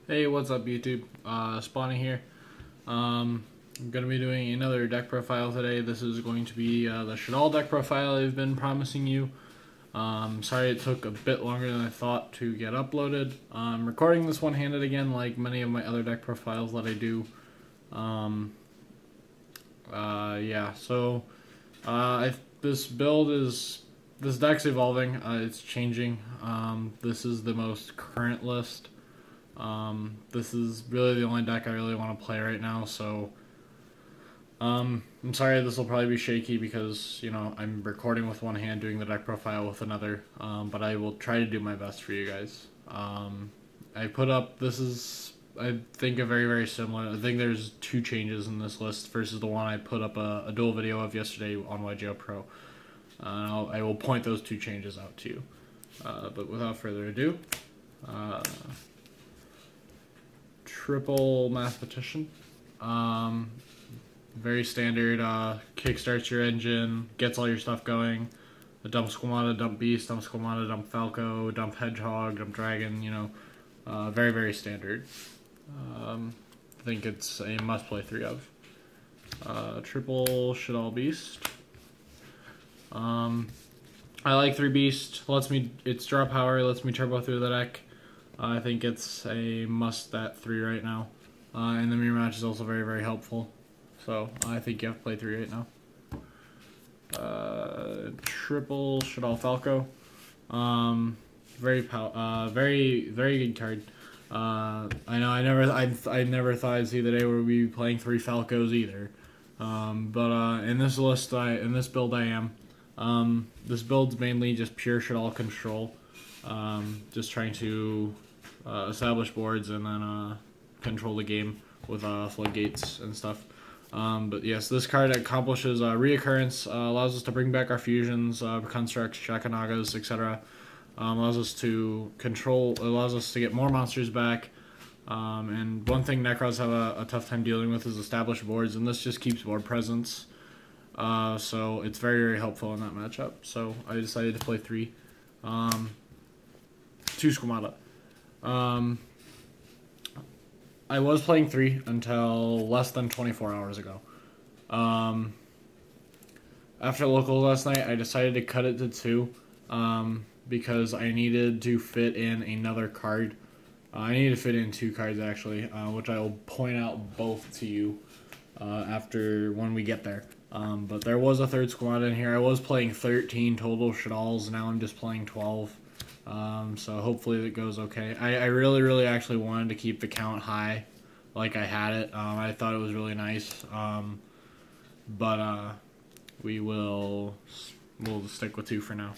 Hey, what's up YouTube? Spawny here. I'm going to be doing another deck profile today. This is going to be the Shaddoll deck profile I've been promising you. Sorry it took a bit longer than I thought to get uploaded. I'm recording this one-handed again like many of my other deck profiles that I do. Yeah, so this deck's evolving, it's changing. This is the most current list. This is really the only deck I really want to play right now, so I'm sorry this will probably be shaky because, you know, I'm recording with one hand, doing the deck profile with another, but I will try to do my best for you guys. I put up, this is, I think, a very, very similar, I think there's two changes in this list versus the one I put up a dual video of yesterday on Yugioh Pro. I will point those two changes out to you. But without further ado, triple mathematician. Very standard, kickstarts your engine, gets all your stuff going. The dump Squamata, dump Beast, dump Squamata, dump Falco, dump Hedgehog, dump Dragon, you know, very, very standard. I think it's a must play 3 of. Triple Shaddoll Beast. I like 3 Beast, it's draw power, lets me turbo through the deck. I think it's a must at 3 right now. And the mirror match is also very, very helpful. So I think you have to play 3 right now. Triple Shaddoll Falco. Very good card. I know I never thought I'd see the day where we'd be playing 3 Falcos either. But in this list, in this build I am. This build's mainly just pure Shaddoll control. Just trying to establish boards and then control the game with floodgates and stuff. But yes, this card accomplishes reoccurrence, allows us to bring back our fusions, constructs, Shakanagas, etc. Allows us to get more monsters back. And one thing Necros have a tough time dealing with is established boards, and this just keeps board presence. So it's very, very helpful in that matchup. So I decided to play 3. 2 Squamata. I was playing 3 until less than 24 hours ago. After locals last night, I decided to cut it to 2 because I needed to fit in another card. I needed to fit in 2 cards actually, which I will point out both to you after when we get there. But there was a 3rd squad in here. I was playing 13 total Shaddolls. Now I'm just playing 12. So hopefully it goes okay. I really actually wanted to keep the count high like I had it. I thought it was really nice. But we'll stick with 2 for now.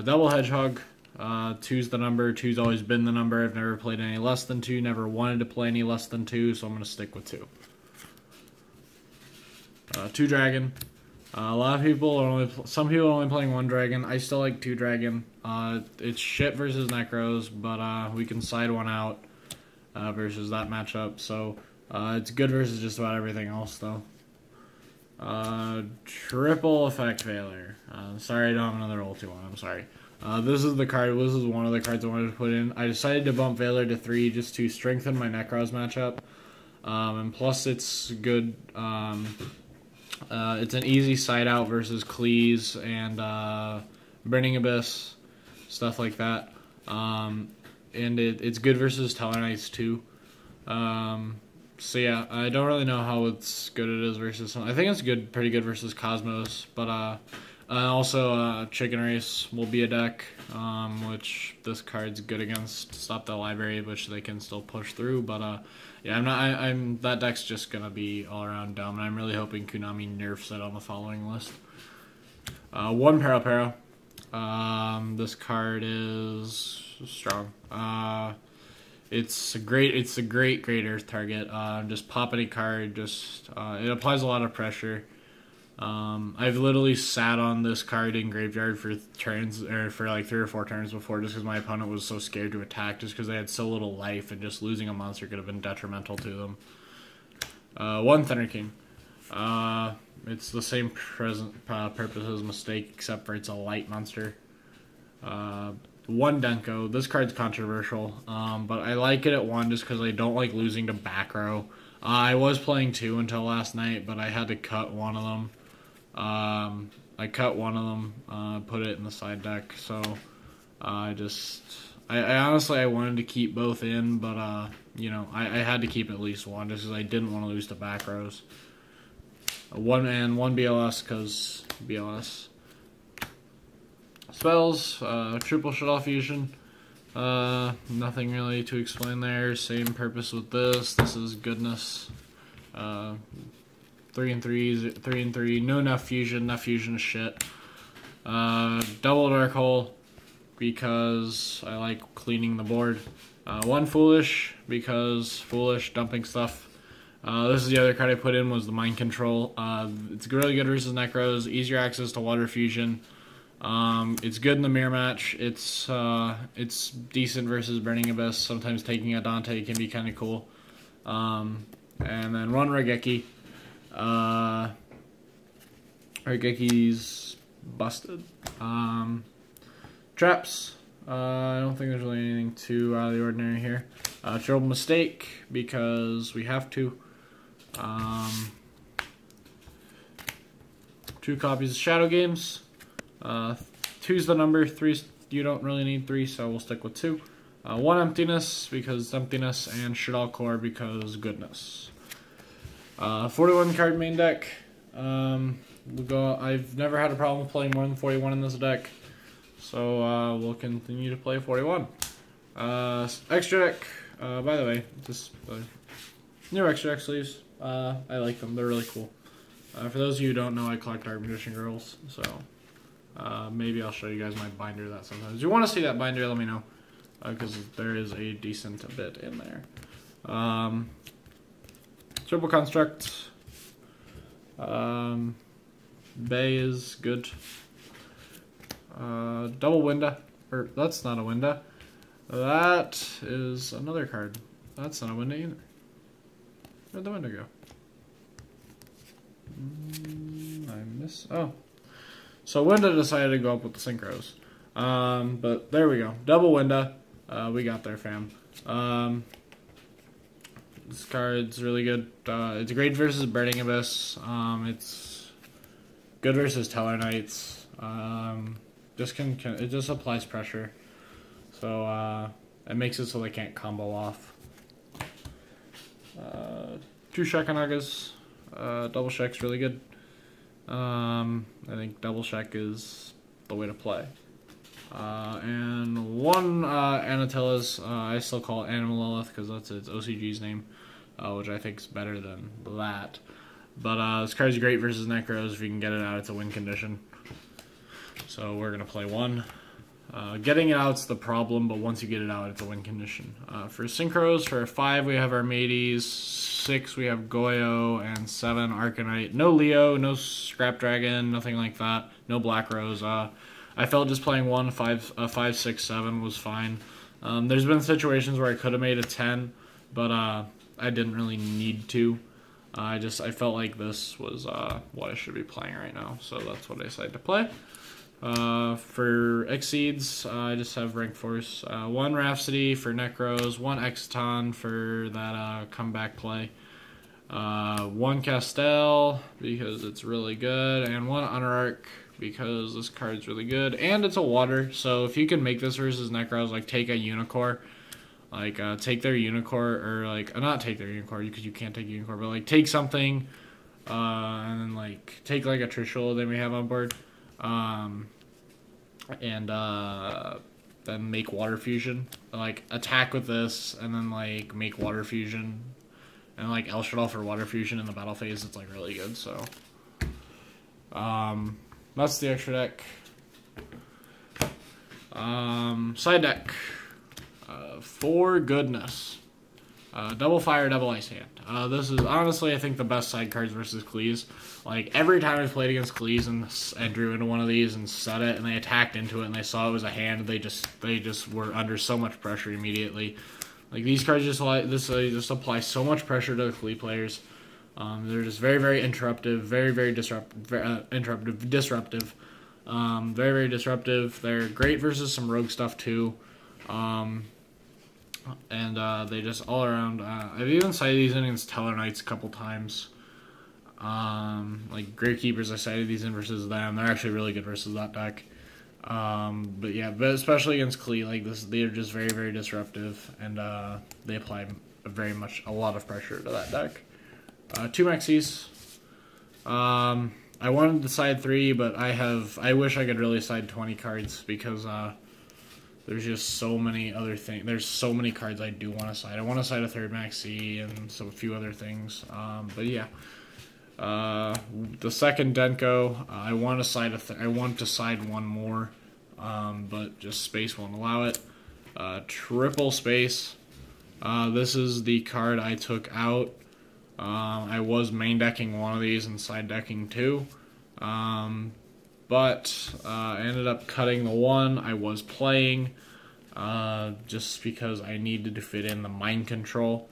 Double Hedgehog. 2's the number. 2's always been the number. I've never played any less than 2. Never wanted to play any less than 2, so I'm going to stick with 2. 2 Dragon. A lot of people are some people are only playing 1 Dragon. I still like 2 Dragon. It's shit versus Necros, but we can side one out versus that matchup. So it's good versus just about everything else, though. Triple Effect Failure. Sorry I don't have another ulti one. I'm sorry. This is the card. This is one of the cards I wanted to put in. I decided to bump Valor to 3 just to strengthen my Necros matchup. And plus it's good. It's an easy side out versus Cleese and Burning Abyss, stuff like that. And it's good versus Tellarknights too. So yeah, I don't really know how good it is versus some. I think it's pretty good versus Cosmos, but also Chicken Race will be a deck, which this card's good against. Stop the library, which they can still push through, but yeah, that deck's just gonna be all around dumb, and I'm really hoping Konami nerfs it on the following list. 1 Para. This card is strong. It's a great Earth target. Just pop any card. It applies a lot of pressure. I've literally sat on this card in graveyard for turns, or for like 3 or 4 turns before, just because my opponent was so scared to attack, just because they had so little life, and just losing a monster could have been detrimental to them. 1 Thunder King. It's the same purpose as Mistake, except for it's a light monster. 1 Denko. This card's controversial, but I like it at 1 just because I don't like losing to back row. I was playing 2 until last night, but I had to cut one of them. I cut one of them, put it in the side deck, so I honestly I wanted to keep both in, but you know, I had to keep at least 1 just because I didn't want to lose to back rows. 1 and 1 BLS because BLS. Spells, triple Shaddoll fusion. Nothing really to explain there. Same purpose with this. This is goodness. 3 and 3. No enough fusion. Enough fusion is shit. Double dark hole because I like cleaning the board. 1 foolish because foolish dumping stuff. This is the other card I put in was the mind control. It's really good versus Necros. Easier access to water fusion. It's good in the mirror match. It's decent versus Burning Abyss. Sometimes taking a Dante can be kind of cool. And then 1 Regeki. Regeki's busted. Traps. I don't think there's really anything too out of the ordinary here. Trouble mistake because we have to. 2 copies of Shadow Games. 2's the number, 3's you don't really need 3, so we'll stick with 2. 1 emptiness because emptiness, and Shaddoll core because goodness. 41 card main deck. We'll go. I've never had a problem with playing more than 41 in this deck, so we'll continue to play 41. Extra deck. By the way, just new extra deck sleeves. I like them. They're really cool. For those of you who don't know, I collect Dark Magician Girls, so maybe I'll show you guys my binder that sometimes. If you want to see that binder, let me know, because there is a decent bit in there. Triple Construct. Bay is good. Double Winda. Or, that's not a Winda. That is another card. That's not a Winda either. Where'd the Winda go? I miss. Oh. So Winda decided to go up with the Synchros. But there we go. Double Winda. We got there, fam. This card's really good. It's great versus Burning Abyss. It's good versus Teller Knights. It just applies pressure. So it makes it so they can't combo off. 2 Shekanagas. Double Shek's really good. I think Double Shek is the way to play. And 1 Anatella's, I still call it Animal Lilith because that's its OCG's name, which I think is better than that. But this card's great versus Necros. If you can get it out, it's a win condition. So we're going to play 1. Getting it out's the problem, but once you get it out, it's a win condition. For Synchros, for 5 we have Armades, 6 we have Goyo, and 7 Arcanite. No Leo, no Scrap Dragon, nothing like that. No Black Rose. I felt just playing 1, 5, 6, 7 was fine. There's been situations where I could have made a 10, but I didn't really need to. I felt like this was what I should be playing right now, so that's what I decided to play. For Exceeds, I just have Rank Force. 1 Rhapsody for Necros, 1 Exton for that comeback play. 1 Castel because it's really good, and 1 Honorarch because this card's really good, and it's a water, so if you can make this versus Necros, like take a Unicorn, like take their Unicorn, or like not take their Unicorn because you can't take Unicorn, but like take something, and then like take like a Trishul that we have on board, and then make water fusion, like attack with this, and then like make water fusion, and like El Shaddoll for water fusion in the battle phase. It's like really good, so that's the extra deck. Side deck. For goodness. Double Fire, Double Ice Hand. This is honestly, I think, the best side cards versus Klees. Like, every time I've played against Klees and drew into one of these and set it, and they attacked into it, and they saw it was a hand, they just were under so much pressure immediately. Like, these cards just just apply so much pressure to the Klee players. They're just very, very interruptive, very, very disruptive. Very, very disruptive. They're great versus some rogue stuff too. They just all around. I've even cited these in against Teller Knights a couple times. Like Gravekeepers, I cited these in versus them. They're actually really good versus that deck. But especially against Klee, like this, they're just very, very disruptive, and they apply a lot of pressure to that deck. 2 Maxis. I wanted to side 3, but I wish I could really side 20 cards because there's just so many other things. There's so many cards I do want to side. I want to side a 3rd Maxi and a few other things. But yeah. The 2nd Denko, I want to side one more, but just space won't allow it. Triple space. This is the card I took out. I was main decking one of these and side decking 2, but I ended up cutting the one I was playing, just because I needed to fit in the mind control.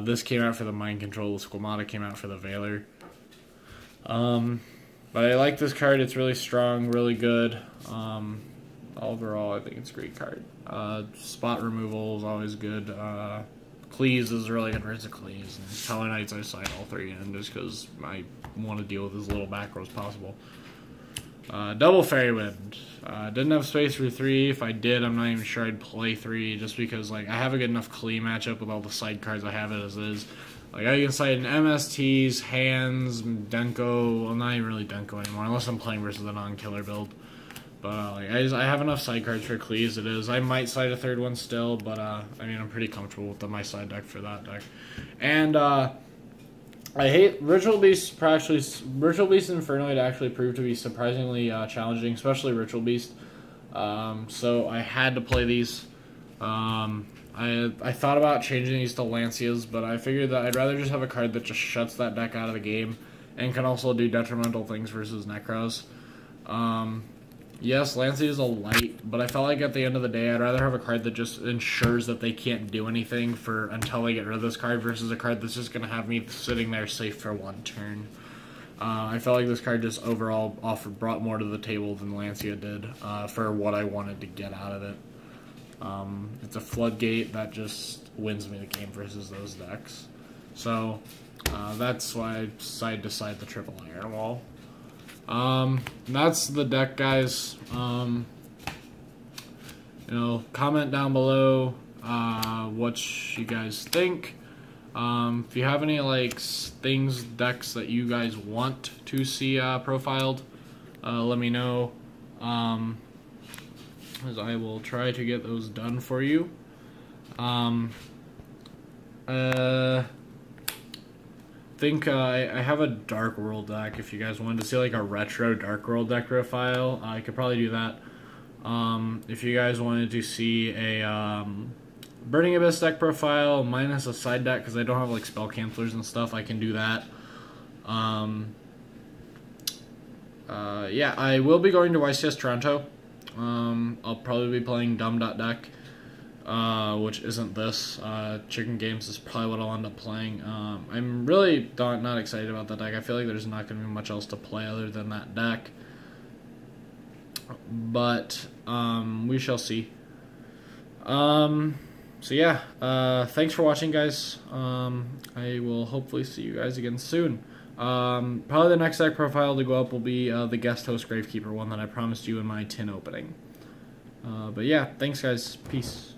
This came out for the mind control. The Squamata came out for the Veiler. But I like this card. It's really strong, really good. Overall, I think it's a great card. Spot removal is always good. Cleese is really good versus Cleese. And Teller Knights, I side all 3 in just because I want to deal with as little back row as possible. Double Fairy Wind. Didn't have space for 3. If I did, I'm not even sure I'd play 3 just because like I have a good enough Klee matchup with all the side cards I have it as is. Like I can side in MSTs, Hands, Denko. Well, not even really Denko anymore, unless I'm playing versus a non-killer build. But like I have enough side cards for Klee as it is. I might side a 3rd one still, but I mean I'm pretty comfortable with my side deck for that deck. And I hate Ritual Beast. Ritual Beast and Infernoid actually proved to be surprisingly challenging, especially Ritual Beast. So I had to play these. I thought about changing these to Lancias, but I figured that I'd rather just have a card that just shuts that deck out of the game and can also do detrimental things versus Necros. Yes, Lancia is a light, but I felt like at the end of the day, I'd rather have a card that just ensures that they can't do anything until they get rid of this card versus a card that's just going to have me sitting there safe for 1 turn. I felt like this card just overall brought more to the table than Lancia did for what I wanted to get out of it. It's a floodgate that just wins me the game versus those decks. So that's why I decided to side the triple Iron Wall. That's the deck, guys. Comment down below what you guys think. If you have any decks that you guys want to see profiled, let me know. As I will try to get those done for you. I have a Dark World deck. If you guys wanted to see like a retro Dark World deck profile, I could probably do that. If you guys wanted to see a Burning Abyss deck profile minus a side deck, because I don't have like spell cancelers and stuff, I can do that. Yeah, I will be going to YCS Toronto. I'll probably be playing Dumb.deck, which isn't this. Chicken Games is probably what I'll end up playing. I'm really not excited about that deck. I feel like there's not going to be much else to play other than that deck. But we shall see. So yeah, thanks for watching, guys. I will hopefully see you guys again soon. Probably the next deck profile to go up will be the Guest Host Gravekeeper one that I promised you in my tin opening. But yeah, thanks guys. Peace.